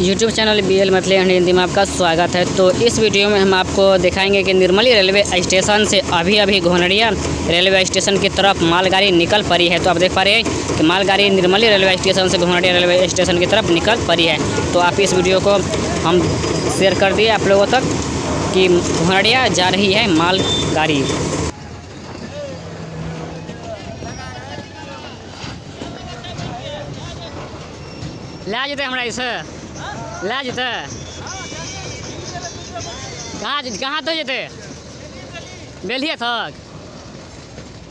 YouTube channel BL Maithili and Hindi में आपका स्वागत है। तो इस वीडियो में हम आपको दिखाएंगे कि निर्मली रेलवे स्टेशन से अभी घोनड़िया रेलवे स्टेशन की तरफ मालगाड़ी निकल पड़ी है। तो आप देख पा रहे हैं कि मालगाड़ी निर्मली रेलवे स्टेशन से घोनड़िया रेलवे स्टेशन की तरफ निकल पड़ी है। तो आप इस वीडियो को हम शेयर कर दिए आप लोगों तक कि घोनड़िया जा रही है मालगाड़ी। लै जेते हमरा इसे लै जेते कहाँ तो जेते बेलिए तक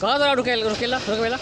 कह दो रुकेला।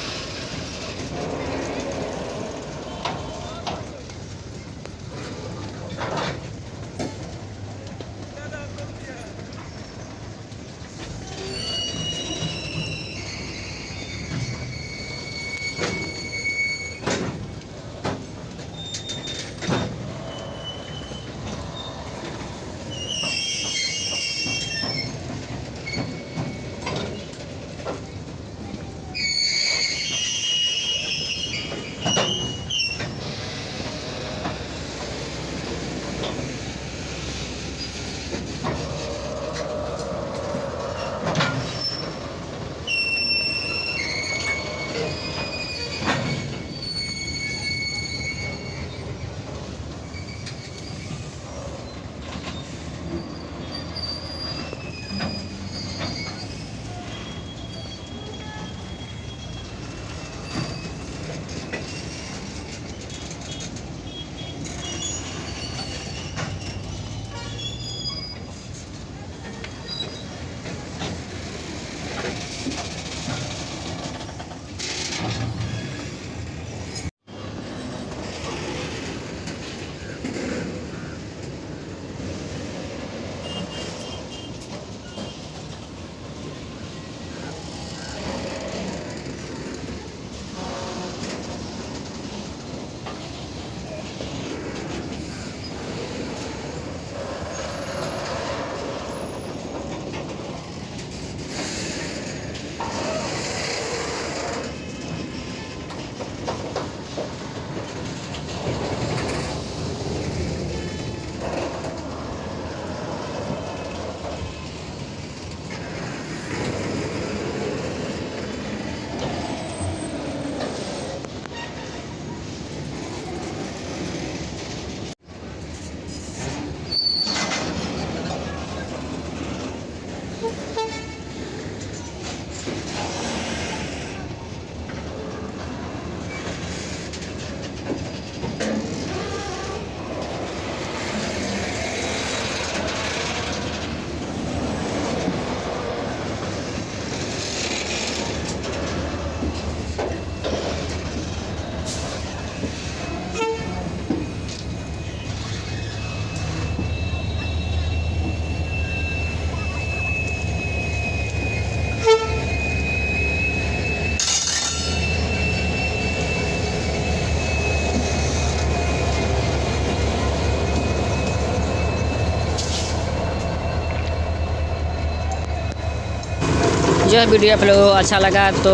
जो वीडियो आप लोगों को अच्छा लगा तो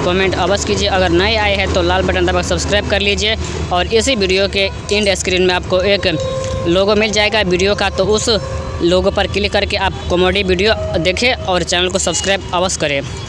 कमेंट अवश्य कीजिए। अगर नए आए हैं तो लाल बटन दबाकर सब्सक्राइब कर लीजिए और इसी वीडियो के एंड स्क्रीन में आपको एक लोगो मिल जाएगा वीडियो का, तो उस लोगो पर क्लिक करके आप कॉमेडी वीडियो देखें और चैनल को सब्सक्राइब अवश्य करें।